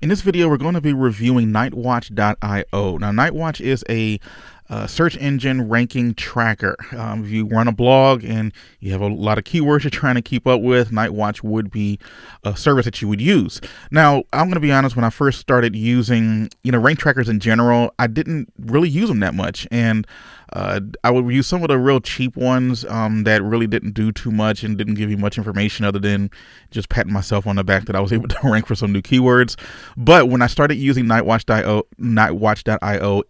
In this video, we're going to be reviewing NightWatch.io. Now, NightWatch is a search engine ranking tracker. If you run a blog and you have a lot of keywords you're trying to keep up with, NightWatch would be a service that you would use. Now, I'm going to be honest, when I first started using, rank trackers in general, I didn't really use them that much. And I would use some of the real cheap ones that really didn't do too much and didn't give you much information other than just patting myself on the back that I was able to rank for some new keywords. But when I started using NightWatch.io,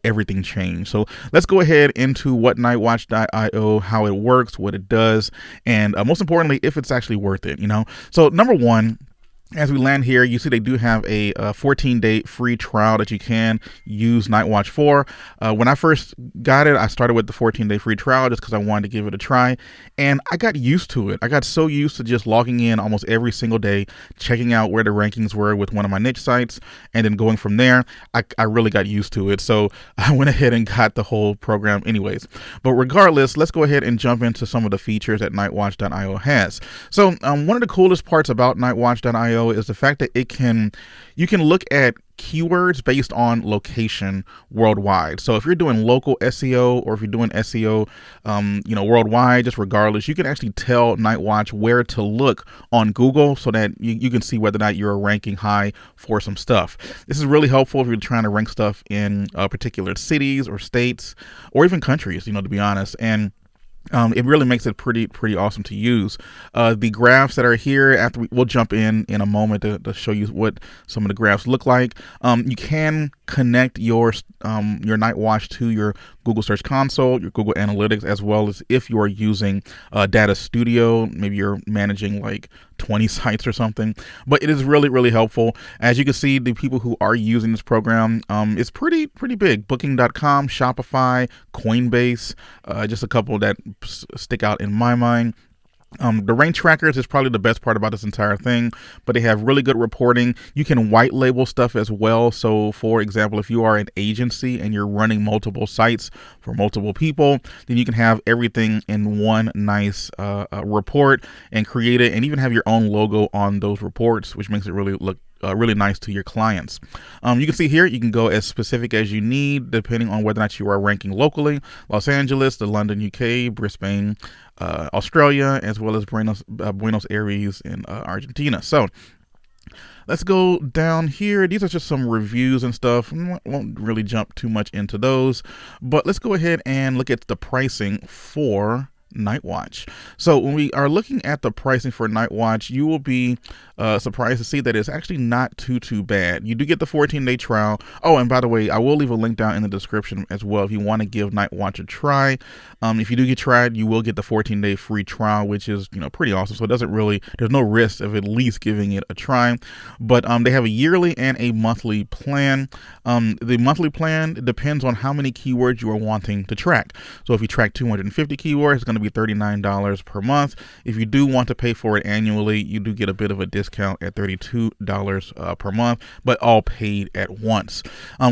everything changed. So let's go ahead into what NightWatch.io, how it works, what it does, and most importantly, if it's actually worth it. So number one, as we land here, you see they do have a 14-day free trial that you can use NightWatch for. When I first got it, I started with the 14-day free trial just because I wanted to give it a try, and I got used to it. I got so used to just logging in almost every single day, checking out where the rankings were with one of my niche sites, and then going from there. I really got used to it, so I went ahead and got the whole program anyways. But regardless, let's go ahead and jump into some of the features that NightWatch.io has. So one of the coolest parts about NightWatch.io is the fact that you can look at keywords based on location worldwide. So if you're doing local SEO or if you're doing SEO, worldwide, just regardless, you can actually tell NightWatch where to look on Google so that you can see whether or not you're ranking high for some stuff. This is really helpful if you're trying to rank stuff in particular cities or states or even countries, to be honest. And it really makes it pretty awesome to use. The graphs that are here, after we'll jump in a moment to show you what some of the graphs look like. You can connect your NightWatch to your Google Search Console, your Google Analytics, as well as if you are using Data Studio. Maybe you're managing like 20 sites or something, but it is really helpful. As you can see, the people who are using this program, it's pretty big. Booking.com, Shopify, Coinbase, just a couple that stick out in my mind. The rank trackers is probably the best part about this entire thing, but they have really good reporting. You can white label stuff as well. So for example, if you are an agency and you're running multiple sites for multiple people, then you can have everything in one nice report and create it and even have your own logo on those reports, which makes it really look really nice to your clients. You can see here, you can go as specific as you need, depending on whether or not you are ranking locally: Los Angeles, the London, UK, Brisbane, Australia, as well as Buenos Aires in Argentina. So let's go down here. These are just some reviews and stuff. Won't really jump too much into those, but let's go ahead and look at the pricing for NightWatch. So when we are looking at the pricing for NightWatch, you will be surprised to see that it's actually not too bad. You do get the 14-day trial. Oh, and by the way, I will leave a link down in the description as well if you want to give NightWatch a try. If you do get tried, you will get the 14-day free trial, which is pretty awesome. So it doesn't really, there's no risk of at least giving it a try. But they have a yearly and a monthly plan. The monthly plan depends on how many keywords you are wanting to track. So if you track 250 keywords, it's going to be $39 per month. If you do want to pay for it annually, you do get a bit of a discount at $32 per month, but all paid at once.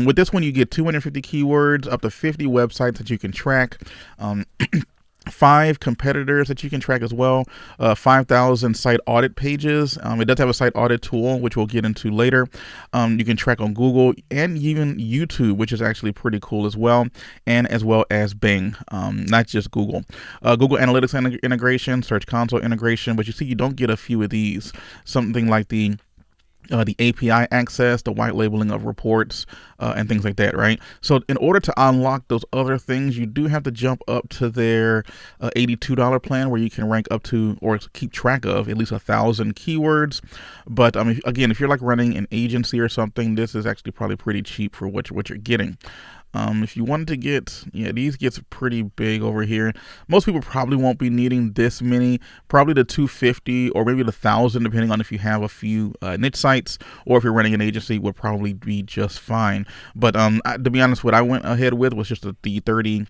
With this one, you get 250 keywords, up to 50 websites that you can track. 5 competitors that you can track as well, 5,000 site audit pages. It does have a site audit tool, which we'll get into later. You can track on Google and even YouTube, which is actually pretty cool as well, and as well as Bing, not just Google. Google Analytics integration, Search Console integration, but you see you don't get a few of these. Something like the API access, the white labeling of reports, and things like that, right? So in order to unlock those other things, you do have to jump up to their $82 plan, where you can rank up to or keep track of at least 1,000 keywords. But if you're like running an agency or something, this is actually probably pretty cheap for what you're getting. If you wanted to get, these gets pretty big over here. Most people probably won't be needing this many, probably the 250 or maybe the 1,000, depending on if you have a few niche sites or if you're running an agency, would probably be just fine. But to be honest, what I went ahead with was just the $39,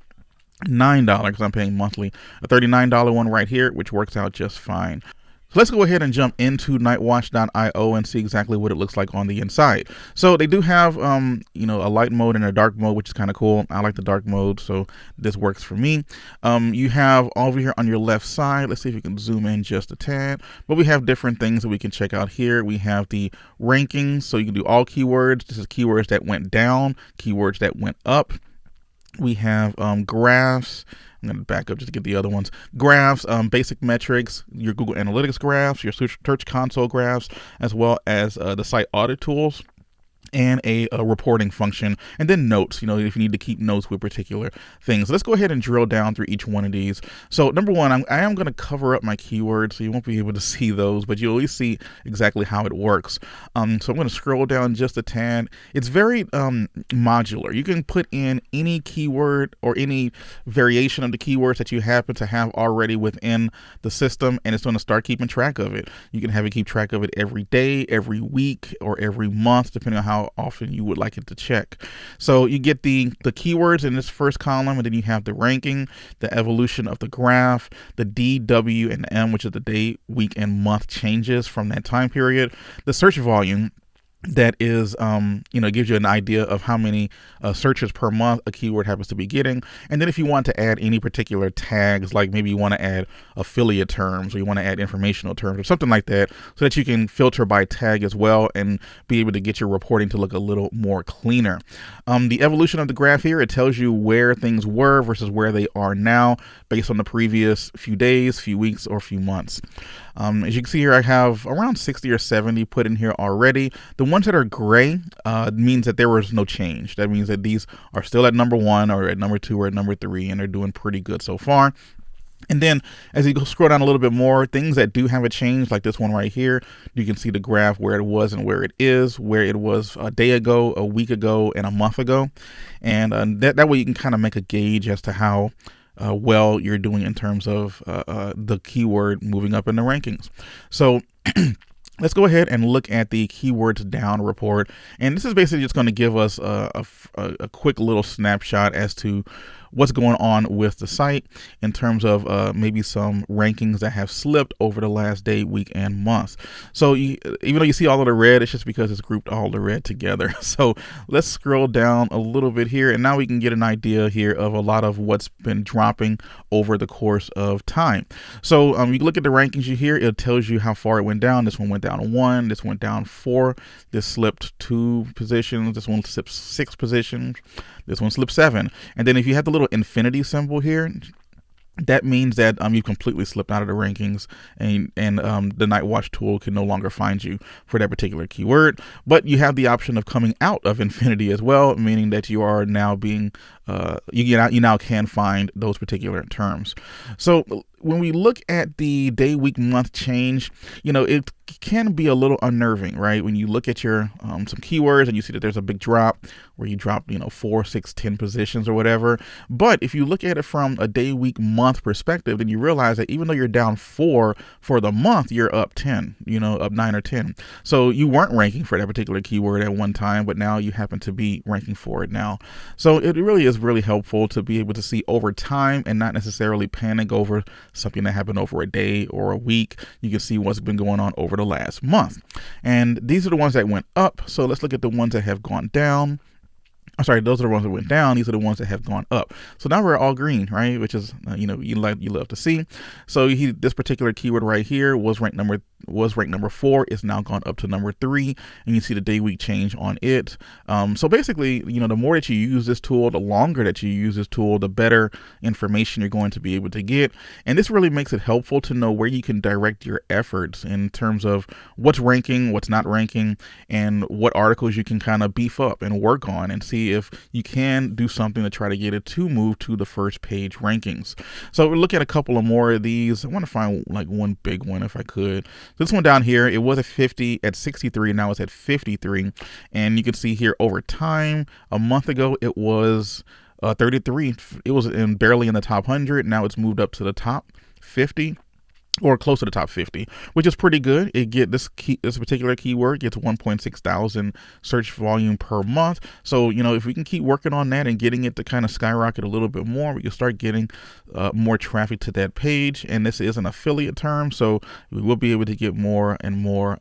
because I'm paying monthly, a $39 one right here, which works out just fine. So let's go ahead and jump into nightwatch.io and see exactly what it looks like on the inside. So they do have, a light mode and a dark mode, which is kind of cool. I like the dark mode, so this works for me. You have over here on your left side, let's see if we can zoom in just a tad, but we have different things that we can check out here. We have the rankings, so you can do all keywords. This is keywords that went down, keywords that went up. We have graphs. I'm going to back up just to get the other ones. Graphs, basic metrics, your Google Analytics graphs, your Search Console graphs, as well as the site audit tools, and a reporting function, and then notes, if you need to keep notes with particular things. Let's go ahead and drill down through each one of these. So number one, I am going to cover up my keywords, so you won't be able to see those, but you'll at least see exactly how it works. So I'm going to scroll down just a tad. It's very modular. You can put in any keyword or any variation of the keywords that you happen to have already within the system, and it's going to start keeping track of it. You can have it keep track of it every day, every week, or every month, depending on how often you would like it to check. So you get the keywords in this first column, and then you have the ranking, the evolution of the graph, the D, W, and M, which is the day, week, and month changes from that time period, the search volume, that is, gives you an idea of how many searches per month a keyword happens to be getting. And then if you want to add any particular tags, like maybe you want to add affiliate terms, or you want to add informational terms or something like that, so that you can filter by tag as well and be able to get your reporting to look a little more cleaner. The evolution of the graph here, it tells you where things were versus where they are now based on the previous few days, few weeks, or few months. As you can see here, I have around 60 or 70 put in here already. The ones that are gray means that there was no change. That means that these are still at number 1 or at number 2 or at number 3, and they're doing pretty good so far. And then as you go scroll down a little bit more, things that do have a change, like this one right here, you can see the graph where it was and where it is, where it was a day ago, a week ago, and a month ago. And that way you can kind of make a gauge as to how well you're doing in terms of the keyword moving up in the rankings. So let's go ahead and look at the keywords down report. And this is basically just going to give us a quick little snapshot as to what's going on with the site in terms of maybe some rankings that have slipped over the last day, week, and month. So even though you see all of the red, it's just because it's grouped all the red together. So let's scroll down a little bit here, and now we can get an idea here of a lot of what's been dropping over the course of time. So you look at the rankings here, it tells you how far it went down. This one went down 1, this went down 4, this slipped 2 positions, this one slipped 6 positions, this one slipped 7. And then if you have the little infinity symbol here, that means that you completely slipped out of the rankings, and the NightWatch tool can no longer find you for that particular keyword. But you have the option of coming out of infinity as well, meaning that you are now being you now can find those particular terms. So when we look at the day, week, month change, it can be a little unnerving, right? When you look at your some keywords and you see that there's a big drop where you drop 4, 6, 10 positions or whatever. But if you look at it from a day, week, month perspective, then you realize that even though you're down 4 for the month, you're up 10, up 9 or 10. So you weren't ranking for that particular keyword at one time, but now you happen to be ranking for it now. So it really is really helpful to be able to see over time and not necessarily panic over something that happened over a day or a week. You can see what's been going on over the last month. And these are the ones that went up. So let's look at the ones that have gone down. I'm sorry, those are the ones that went down. These are the ones that have gone up. So now we're all green, right? Which is, you love to see. So this particular keyword right here was ranked number 4. It's now gone up to number 3, and you see the day week change on it. So basically, the more that you use this tool, the longer that you use this tool, the better information you're going to be able to get. And this really makes it helpful to know where you can direct your efforts in terms of what's ranking, what's not ranking, and what articles you can kind of beef up and work on and see if you can do something to try to get it to move to the first page rankings. So we'll look at a couple of more of these. I want to find like one big one if I could. This one down here, it was at 63, now it's at 53. And you can see here over time, a month ago, it was 33. It was barely in the top 100. Now it's moved up to the top 50. or close to the top 50, which is pretty good. It get this particular keyword gets 1.6 thousand search volume per month. So if we can keep working on that and getting it to kind of skyrocket a little bit more, we can start getting more traffic to that page. And this is an affiliate term, so we will be able to get more and more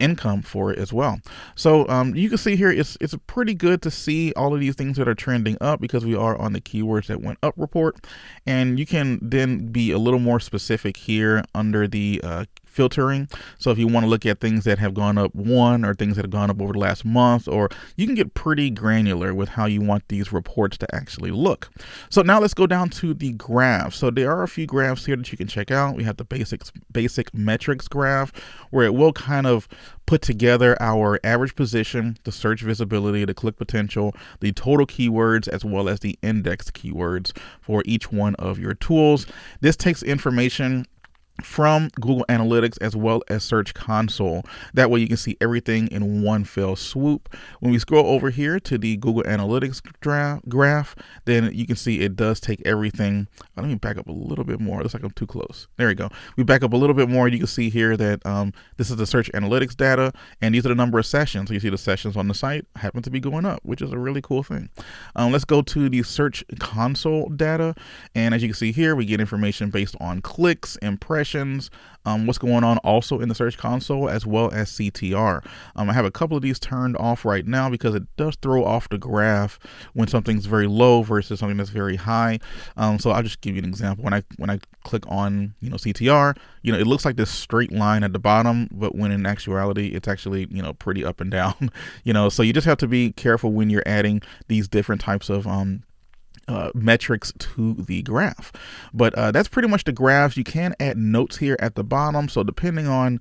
income for it as well. So you can see here it's pretty good to see all of these things that are trending up, because we are on the keywords that went up report. And you can then be a little more specific here under the filtering. So if you want to look at things that have gone up one, or things that have gone up over the last month, or you can get pretty granular with how you want these reports to actually look. So now let's go down to the graph. So there are a few graphs here that you can check out. We have the basic metrics graph, where it will kind of put together our average position, the search visibility, the click potential, the total keywords, as well as the indexed keywords for each one of your tools. This takes information from Google Analytics as well as Search Console. That way you can see everything in one fell swoop. When we scroll over here to the Google Analytics graph, then you can see it does take everything. Let me back up a little bit more. Looks like I'm too close. There we go. We back up a little bit more. You can see here that this is the Search Analytics data, and these are the number of sessions. So you see the sessions on the site happen to be going up, which is a really cool thing. Let's go to the Search Console data, and as you can see here, we get information based on clicks, impressions, what's going on also in the Search Console, as well as CTR. I have a couple of these turned off right now because it does throw off the graph when something's very low versus something that's very high. So I'll just give you an example. When I click on CTR, it looks like this straight line at the bottom, but when in actuality it's actually pretty up and down. So you just have to be careful when you're adding these different types of metrics to the graph. But that's pretty much the graph. You can add notes here at the bottom, so depending on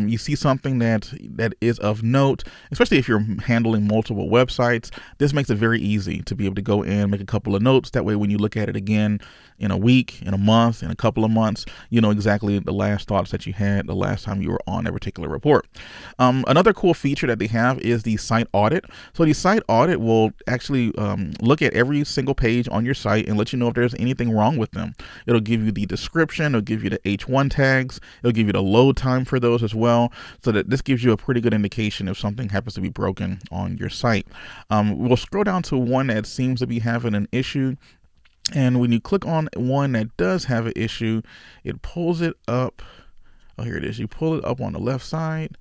you see something that is of note, especially if you're handling multiple websites, this makes it very easy to be able to go in and make a couple of notes. That way when you look at it again in a week, in a month, in a couple of months, you know exactly the last thoughts that you had the last time you were on a particular report. Another cool feature that they have is the site audit. So the site audit will actually look at every single page on your site and let you know if there's anything wrong with them. It'll give you the description, it'll give you the H1 tags, it'll give you the load time for those as well, so that this gives you a pretty good indication if something happens to be broken on your site. We'll scroll down to one that seems to be having an issue. And when you click on one that does have an issue, it pulls it up. Oh, here it is. You pull it up on the left side,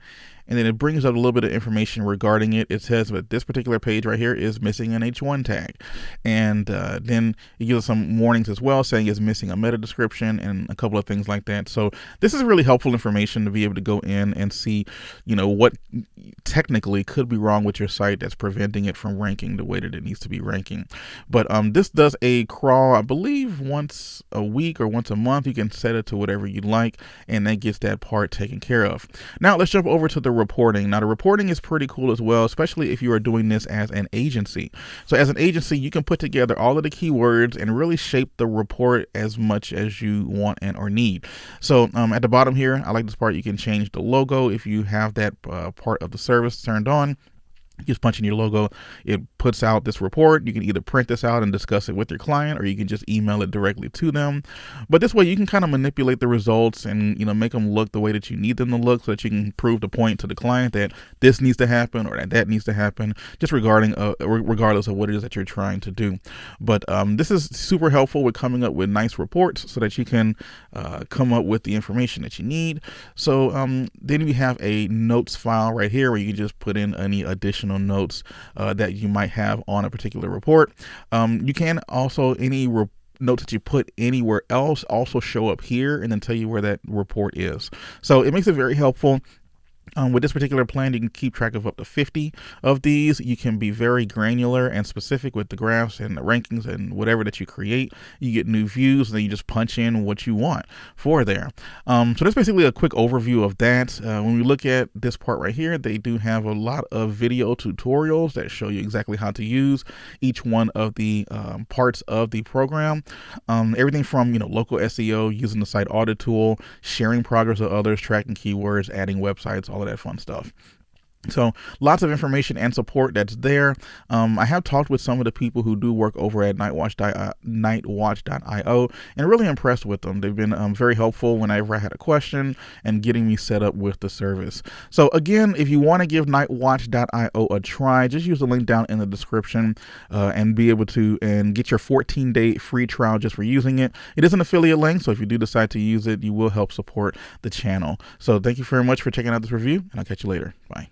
and then it brings up a little bit of information regarding it. It says that this particular page right here is missing an H1 tag. And then it gives us some warnings as well, saying it's missing a meta description and a couple of things like that. So this is really helpful information to be able to go in and see, what technically could be wrong with your site that's preventing it from ranking the way that it needs to be ranking. But this does a crawl, I believe, once a week or once a month. You can set it to whatever you like, and that gets that part taken care of. Now let's jump over to the reporting. Now the reporting is pretty cool as well, especially if you are doing this as an agency. So as an agency, you can put together all of the keywords and really shape the report as much as you want and or need. So at the bottom here, I like this part. You can change the logo if you have that part of the service turned on. Just punch in your logo, it puts out this report. You can either print this out and discuss it with your client, or you can just email it directly to them. But this way you can kind of manipulate the results and make them look the way that you need them to look, so that you can prove the point to the client that this needs to happen or that needs to happen, just regardless of what it is that you're trying to do. But this is super helpful with coming up with nice reports so that you can come up with the information that you need. So then we have a notes file right here where you can just put in any additional notes that you might have on a particular report. You can also, any notes that you put anywhere else also show up here and then tell you where that report is. So it makes it very helpful. With this particular plan, you can keep track of up to 50 of these. You can be very granular and specific with the graphs and the rankings and whatever that you create. You get new views, and then you just punch in what you want for there. So that's basically a quick overview of that. When we look at this part right here, they do have a lot of video tutorials that show you exactly how to use each one of the parts of the program. Everything from local SEO, using the site audit tool, sharing progress with others, tracking keywords, adding websites, all of that fun stuff. So lots of information and support that's there. I have talked with some of the people who do work over at nightwatch.io and really impressed with them. They've been very helpful whenever I had a question and getting me set up with the service. So again, if you want to give nightwatch.io a try, just use the link down in the description and be able to get your 14-day free trial just for using it. It is an affiliate link, so if you do decide to use it, you will help support the channel. So thank you very much for checking out this review, and I'll catch you later. Bye.